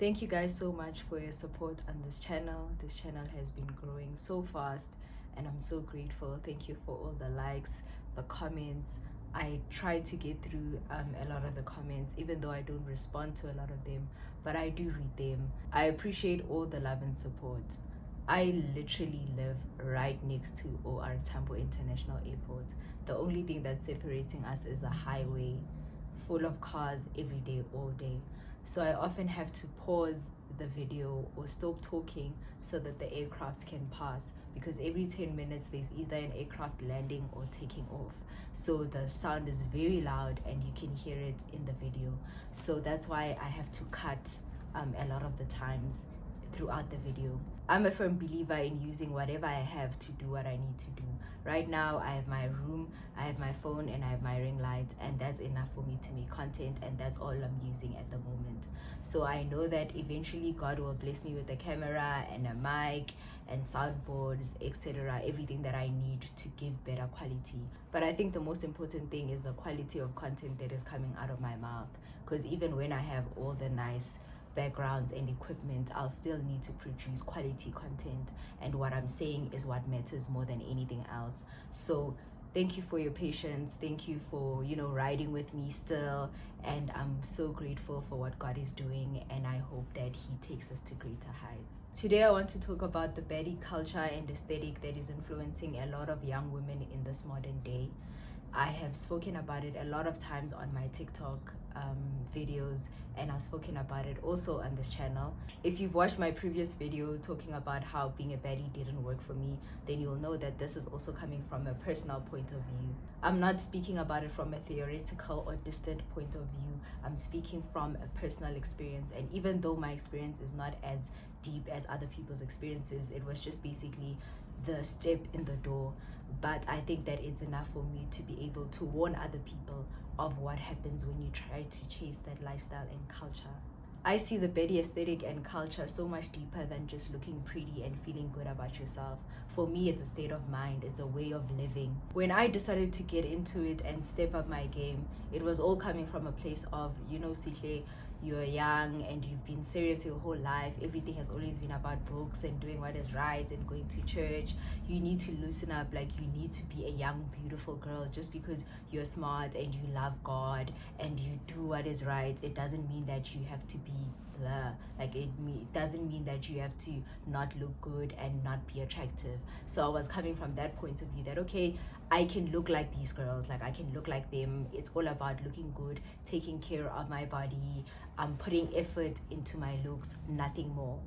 Thank you guys so much for your support on this channel. This channel has been growing so fast and I'm so grateful. Thank you for all the likes, the comments. I try to get through a lot of the comments, even though I don't respond to a lot of them, but I do read them. I appreciate all the love and support. I literally live right next to OR Tambo International Airport. The only thing that's separating us is a highway full of cars every day, all day. So I often have to pause the video or stop talking so that the aircraft can pass, because every 10 minutes there's either an aircraft landing or taking off. So the sound is very loud and you can hear it in the video. So that's why I have to cut a lot of the times throughout the video. I'm a firm believer in using whatever I have to do what I need to do. Right now I have my room, I have my phone, and I have my ring light, and that's enough for me to make content, and that's all I'm using at the moment. So I know that eventually God will bless me with a camera and a mic and soundboards, etc., everything that I need to give better quality. But I think the most important thing is the quality of content that is coming out of my mouth, because even when I have all the nice backgrounds and equipment, I'll still need to produce quality content, and what I'm saying is what matters more than anything else. So thank you for your patience, thank you for riding with me still, and I'm so grateful for what God is doing, and I hope that he takes us to greater heights. Today I want to talk about the baddie culture and aesthetic that is influencing a lot of young women in this modern day. I have spoken about it a lot of times on my TikTok videos, and I've spoken about it also on this channel. If you've watched my previous video talking about how being a baddie didn't work for me, then you'll know that this is also coming from a personal point of view. I'm not speaking about it from a theoretical or distant point of view. I'm speaking from a personal experience, and even though my experience is not as deep as other people's experiences, it was just basically the step in the door. But I think that it's enough for me to be able to warn other people of what happens when you try to chase that lifestyle and culture. I see the baddie aesthetic and culture so much deeper than just looking pretty and feeling good about yourself. For me, it's a state of mind, it's a way of living. When I decided to get into it and step up my game, it was all coming from a place of, Sihle, you're young and you've been serious your whole life. Everything has always been about books and doing what is right and going to church. You need to loosen up, like you need to be a young, beautiful girl. Just because you're smart and you love God and you do what is right, it doesn't mean that you have to be blah. Like it doesn't mean that you have to not look good and not be attractive. So I was coming from that point of view that, okay, I can look like these girls, like I can look like them. It's all about looking good, taking care of my body, putting effort into my looks, nothing more.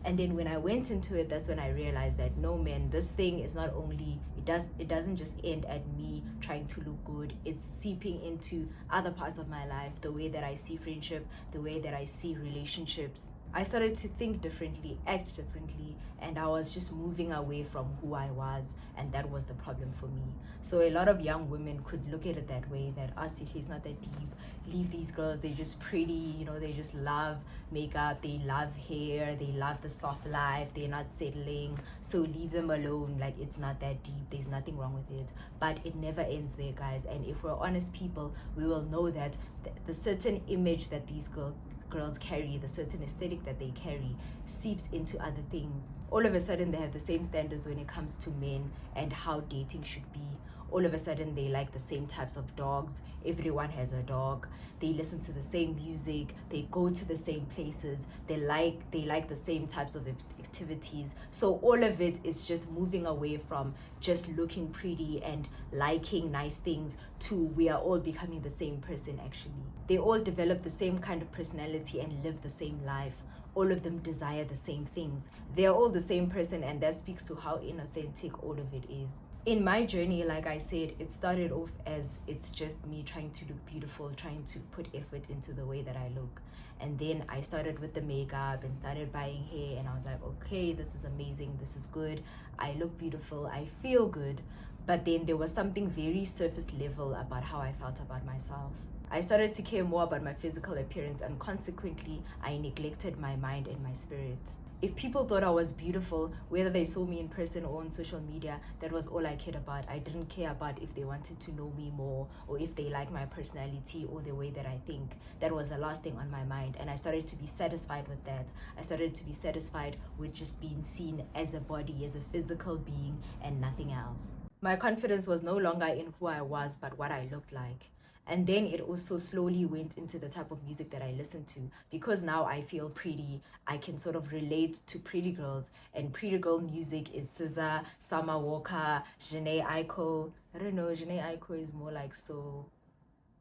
And then when I went into it, that's when I realized that no, man, this thing is not only, it doesn't just end at me trying to look good, it's seeping into other parts of my life, the way that I see friendship, the way that I see relationships. I started to think differently, act differently, and I was just moving away from who I was, and that was the problem for me. So a lot of young women could look at it that way, that it's not that deep, leave these girls, they're just pretty, they just love makeup, they love hair, they love the soft life, they're not settling, so leave them alone, like it's not that deep, there's nothing wrong with it. But it never ends there, guys, and if we're honest people, we will know that the certain image that these girls carry, the certain aesthetic that they carry, seeps into other things. All of a sudden they have the same standards when it comes to men and how dating should be. All of a sudden they like the same types of dogs, everyone has a dog, they listen to the same music, they go to the same places, they like the same types of activities. So all of it is just moving away from just looking pretty and liking nice things to we are all becoming the same person. Actually, they all develop the same kind of personality and live the same life. All of them desire the same things. They're all the same person, and that speaks to how inauthentic all of it is. In my journey, like I said, it started off as it's just me trying to look beautiful, trying to put effort into the way that I look. And then I started with the makeup and started buying hair, and I was like, okay, this is amazing, this is good, I look beautiful, I feel good. But then there was something very surface level about how I felt about myself. I started to care more about my physical appearance, and consequently, I neglected my mind and my spirit. If people thought I was beautiful, whether they saw me in person or on social media, that was all I cared about. I didn't care about if they wanted to know me more, or if they like my personality or the way that I think. That was the last thing on my mind, and I started to be satisfied with that. I started to be satisfied with just being seen as a body, as a physical being, and nothing else. My confidence was no longer in who I was, but what I looked like. And then it also slowly went into the type of music that I listen to. Because now I feel pretty, I can sort of relate to pretty girls. And pretty girl music is SZA, Summer Walker, Jhené Aiko. I don't know, Jhené Aiko is more like soul.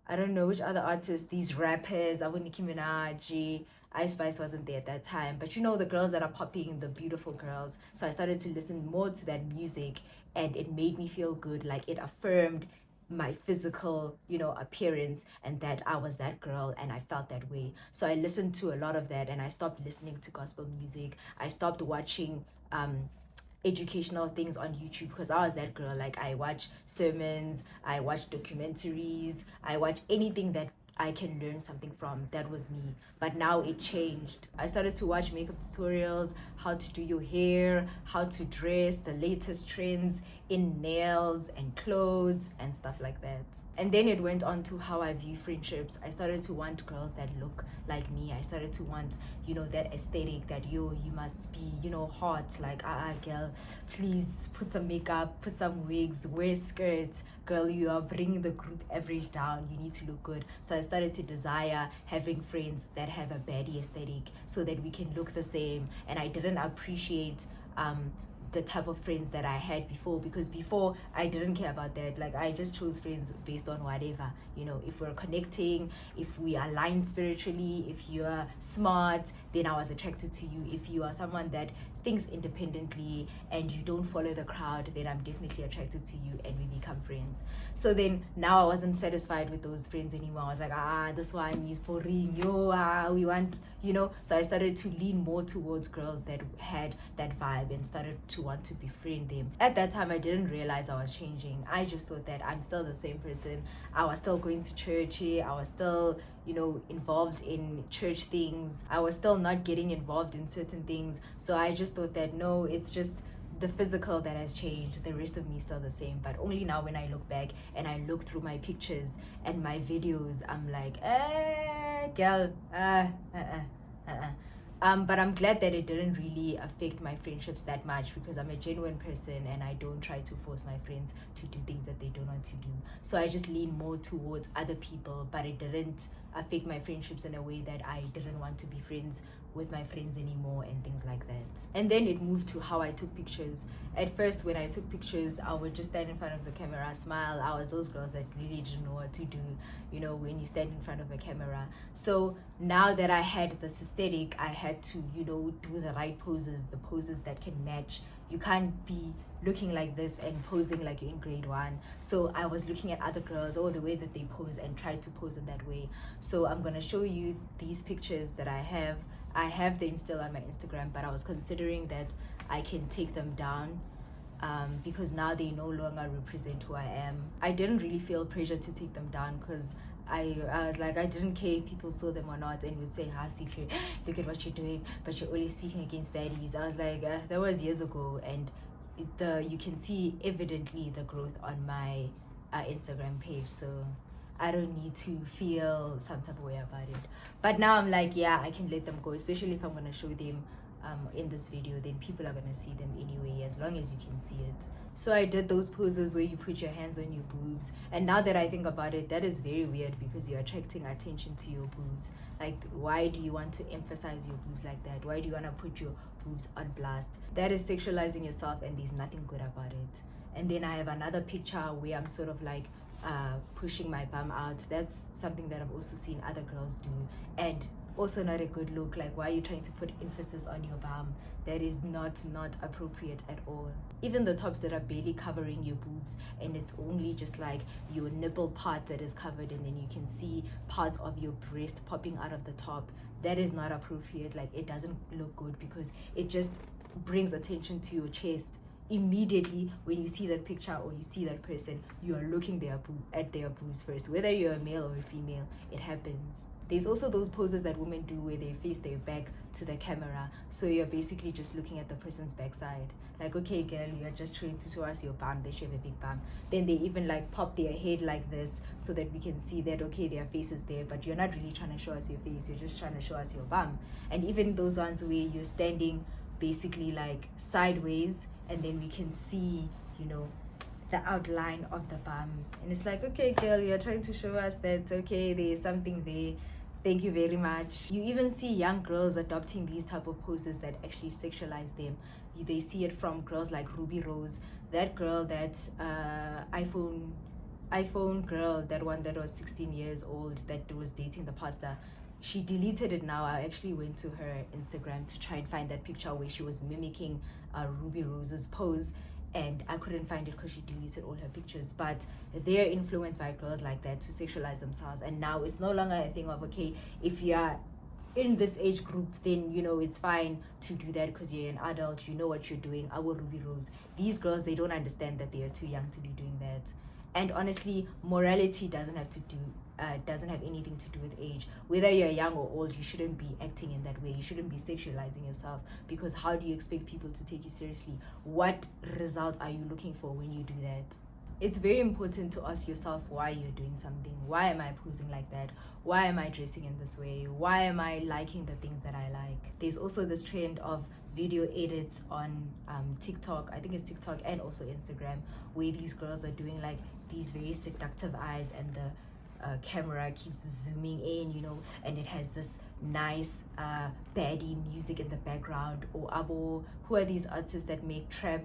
I don't know which other artists, these rappers, Nicki Minaj, Ice Spice wasn't there at that time. But you know, the girls that are popping, the beautiful girls. So I started to listen more to that music, and it made me feel good. Like, it affirmed my physical, appearance, and that I was that girl and I felt that way. So I listened to a lot of that, and I stopped listening to gospel music. I stopped watching educational things on YouTube, because I was that girl. Like, I watch sermons, I watch documentaries, I watch anything that I can learn something from. That was me. But now it changed. I started to watch makeup tutorials, how to do your hair, how to dress, the latest trends in nails and clothes and stuff like that. And then it went on to how I view friendships. I started to want girls that look like me. I started to want, that aesthetic, that you must be, hot, like, girl, please put some makeup, put some wigs, wear skirts. Girl, you are bringing the group average down. You need to look good. So I started to desire having friends that have a baddie aesthetic, so that we can look the same. And I didn't appreciate the type of friends that I had before, because before I didn't care about that. Like, I just chose friends based on whatever, if we're connecting, if we align spiritually, if you're smart, then I was attracted to you. If you are someone that thinks independently and you don't follow the crowd, then I'm definitely attracted to you, and we become friends. So then now I wasn't satisfied with those friends anymore. I was like, this one is boring, we want, so I started to lean more towards girls that had that vibe, and started to want to befriend them. At that time, I didn't realize I was changing. I just thought that I'm still the same person. I was still going to church, I was still involved in church things. I was still not getting involved in certain things. So I just thought that, no, it's just the physical that has changed. The rest of me is still the same. But only now, when I look back and I look through my pictures and my videos, I'm like, girl, but I'm glad that it didn't really affect my friendships that much, because I'm a genuine person and I don't try to force my friends to do things that they don't want to do. So I just lean more towards other people, but it didn't affect my friendships in a way that I didn't want to be friends with my friends anymore and things like that. And then it moved to how I took pictures. At first, when I took pictures, I would just stand in front of the camera, smile. I was those girls that really didn't know what to do, when you stand in front of a camera. So now that I had this aesthetic, I had to, do the right poses, the poses that can match. You can't be looking like this and posing like you're in grade 1. So I was looking at other girls, the way that they pose, and tried to pose in that way. So I'm gonna show you these pictures that I have. I have them still on my Instagram, but I was considering that I can take them down, because now they no longer represent who I am. I didn't really feel pressure to take them down, because I was like, I didn't care if people saw them or not and would say, Sikhle, look at what you're doing, but you're always speaking against baddies. I was like, that was years ago, and you can see evidently the growth on my Instagram page. So I don't need to feel some type of way about it. But now I'm like, yeah, I can let them go, especially if I'm going to show them in this video, then people are going to see them anyway, as long as you can see it. So I did those poses where you put your hands on your boobs. And now that I think about it, that is very weird, because you're attracting attention to your boobs. Like, why do you want to emphasize your boobs like that? Why do you want to put your boobs on blast? That is sexualizing yourself, and there's nothing good about it. And then I have another picture where I'm sort of like pushing my bum out. That's something that I've also seen other girls do, and also not a good look. Like, why are you trying to put emphasis on your bum? That is not appropriate at all. Even the tops that are barely covering your boobs, and it's only just like your nipple part that is covered, and then you can see parts of your breast popping out of the top, that is not appropriate. Like, it doesn't look good, because it just brings attention to your chest. immediately when you see that picture or you see that person, you are looking at their boobs first. Whether you're a male or a female, it happens. There's also those poses that women do where they face their back to the camera, so you're basically just looking at the person's backside. Like, okay girl, you're just trying to show us your bum, they should have a big bum. Then they even like pop their head like this so that we can see that, okay, their face is there, but you're not really trying to show us your face, you're just trying to show us your bum. And even those ones where you're standing basically like sideways, and then we can see, you know, the outline of the bum, and it's like, okay girl, you're trying to show us that, okay, there's something there, thank you very much. You even see young girls adopting these type of poses that actually sexualize them. They see it from girls like Ruby Rose, that girl, that iPhone girl, that one that was 16 years old that was dating the pastor. She deleted it now. I actually went to her Instagram to try and find that picture where she was mimicking Ruby Rose's pose, and I couldn't find it because she deleted all her pictures. But they're influenced by girls like that to sexualize themselves, and now it's no longer a thing of, okay, if you're in this age group, then you know it's fine to do that because you're an adult, you know what you're doing. Our Ruby Rose, these girls, they don't understand that they are too young to be doing that. And honestly, morality doesn't have anything to do with age. Whether you're young or old, you shouldn't be acting in that way. You shouldn't be sexualizing yourself, because how do you expect people to take you seriously? What results are you looking for when you do that? It's very important to ask yourself why you're doing something. Why am I posing like that? Why am I dressing in this way? Why am I liking the things that I like? There's also this trend of video edits on TikTok. I think it's TikTok and also Instagram, where these girls are doing like these very seductive eyes, and the camera keeps zooming in, you know, and it has this nice baddie music in the background. Or abo, who are these artists that make trap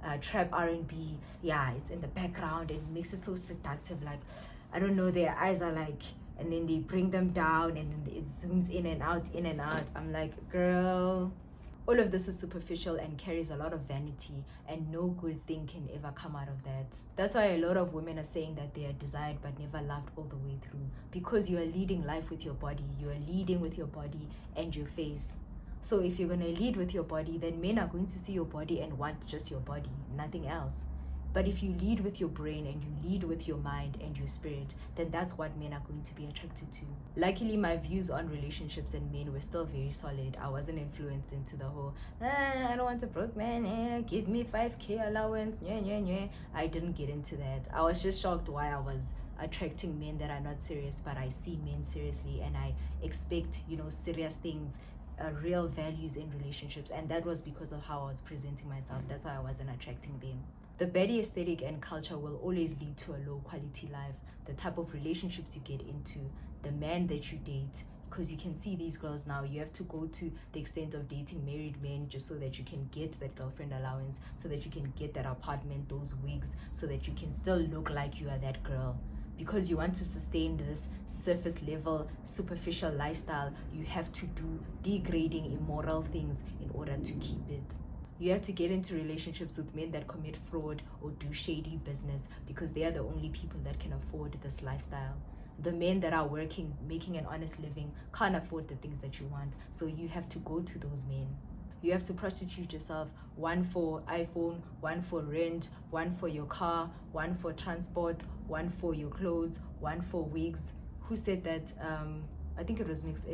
R&B? Yeah, it's in the background and makes it so seductive. Like, I don't know, their eyes are like, and then they bring them down and then it zooms in and out, in and out. I'm like, girl, all of this is superficial and carries a lot of vanity, and no good thing can ever come out of that. That's why a lot of women are saying that they are desired but never loved all the way through, because you are leading life with your body. You are leading with your body and your face. So if you're going to lead with your body, then men are going to see your body and want just your body, nothing else. But if you lead with your brain and you lead with your mind and your spirit, then that's what men are going to be attracted to. Luckily, my views on relationships and men were still very solid. I wasn't influenced into the whole, I don't want a broke man, give me 5K allowance, I didn't get into that. I was just shocked why I was attracting men that are not serious, but I see men seriously and I expect, you know, serious things, real values in relationships, and that was because of how I was presenting myself. That's why I wasn't attracting them. The baddie aesthetic and culture will always lead to a low quality life. The type of relationships you get into, the man that you date, because you can see these girls now, you have to go to the extent of dating married men just so that you can get that girlfriend allowance, so that you can get that apartment, those wigs, so that you can still look like you are that girl. Because you want to sustain this surface level, superficial lifestyle, you have to do degrading, immoral things in order to keep it. You have to get into relationships with men that commit fraud or do shady business, because they are the only people that can afford this lifestyle. The men that are working, making an honest living, can't afford the things that you want. So you have to go to those men. You have to prostitute yourself, one for iPhone, one for rent, one for your car, one for transport, one for your clothes, one for wigs. Who said that? I think it was Miss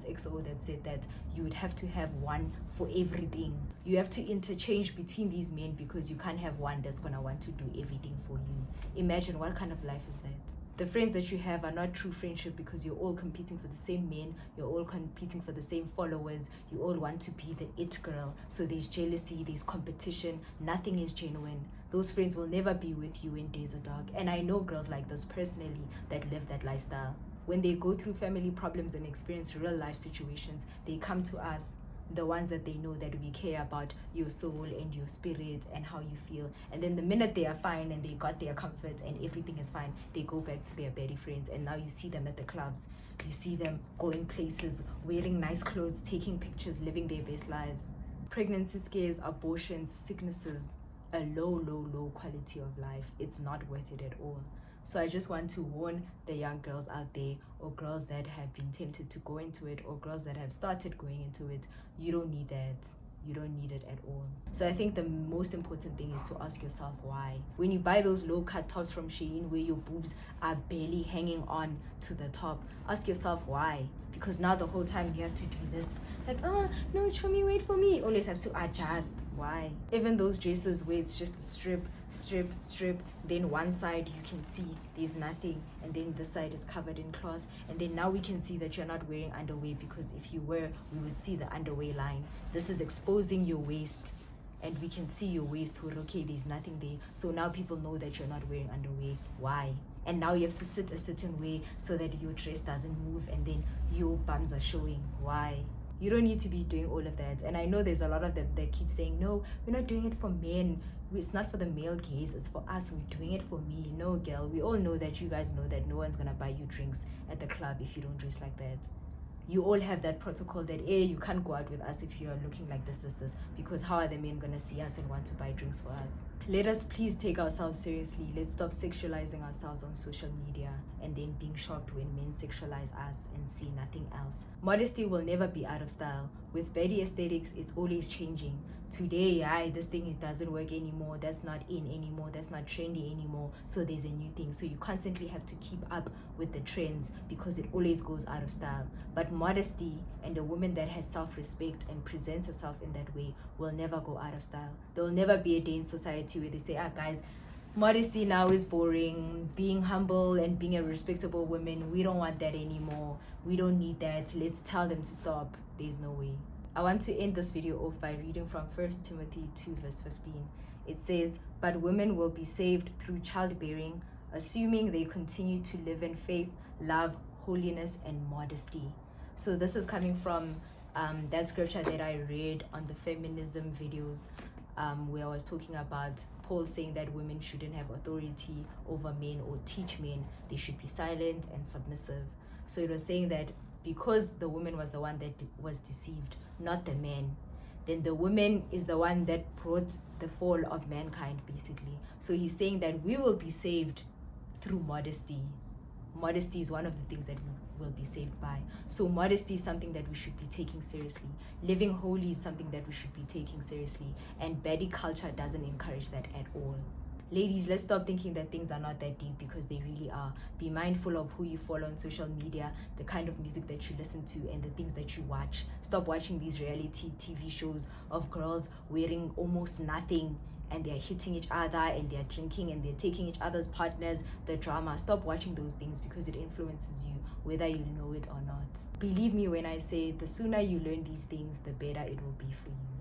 XO that said that you would have to have one for everything. You have to interchange between these men, because you can't have one that's gonna want to do everything for you. Imagine, what kind of life is that? The friends that you have are not true friendship, because you're all competing for the same men, you're all competing for the same followers, you all want to be the it girl. So there's jealousy, there's competition, nothing is genuine. Those friends will never be with you when days are dark. And I know girls like this personally that live that lifestyle. When they go through family problems and experience real life situations, they come to us, the ones that they know that we care about your soul and your spirit and how you feel. And then the minute they are fine and they got their comfort and everything is fine, they go back to their baddie friends, and now you see them at the clubs. You see them going places, wearing nice clothes, taking pictures, living their best lives. Pregnancy scares, abortions, sicknesses, a low quality of life. It's not worth it at all. So I just want to warn the young girls out there, or girls that have been tempted to go into it, or girls that have started going into it. You don't need that. You don't need it at all. So I think the most important thing is to ask yourself why. When you buy those low cut tops from Shein where your boobs are barely hanging on to the top, ask yourself why. Because now the whole time you have to do this, like, oh no, Chomi, wait for me. Always have to adjust. Why? Even those dresses where it's just a strip, then one side you can see there's nothing, and then this side is covered in cloth, and then now we can see that you're not wearing underwear, because if you were, we would see the underwear line. This is exposing your waist, and we can see your waist. Okay, there's nothing there, so now people know that you're not wearing underwear. Why? And now you have to sit a certain way so that your dress doesn't move, and then your bums are showing. Why? You don't need to be doing all of that. And I know there's a lot of them that keep saying, no, we're not doing it for men, it's not for the male gaze, it's for us, we're doing it for me. No, girl, we all know that. You guys know that no one's gonna buy you drinks at the club if you don't dress like that. You all have that protocol that, hey, you can't go out with us if you are looking like this, because how are the men gonna see us and want to buy drinks for us? Let us please take ourselves seriously. Let's stop sexualizing ourselves on social media and then being shocked when men sexualize us and see nothing else. Modesty will never be out of style. With baddie aesthetics, it's always changing. Today, this thing, it doesn't work anymore, that's not in anymore, that's not trendy anymore, so there's a new thing. So you constantly have to keep up with the trends because it always goes out of style. But modesty and a woman that has self-respect and presents herself in that way will never go out of style. There will never be a day in society where they say, guys, modesty now is boring, being humble and being a respectable woman, we don't want that anymore, we don't need that, let's tell them to stop. There's no way. I want to end this video off by reading from 1 Timothy 2 verse 15. It says, but women will be saved through childbearing, assuming they continue to live in faith, love, holiness, and modesty. So this is coming from that scripture that I read on the feminism videos, where I was talking about Paul saying that women shouldn't have authority over men or teach men. They should be silent and submissive. So it was saying that because the woman was the one that was deceived, not the man, then the woman is the one that brought the fall of mankind, basically. So he's saying that we will be saved through modesty. Modesty is one of the things that we will be saved by. So modesty is something that we should be taking seriously. Living holy is something that we should be taking seriously. And baddie culture doesn't encourage that at all. Ladies, let's stop thinking that things are not that deep, because they really are. Be mindful of who you follow on social media, the kind of music that you listen to, and the things that you watch. Stop watching these reality TV shows of girls wearing almost nothing, and they're hitting each other, and they're drinking, and they're taking each other's partners, the drama. Stop watching those things, because it influences you, whether you know it or not. Believe me when I say, the sooner you learn these things, the better it will be for you.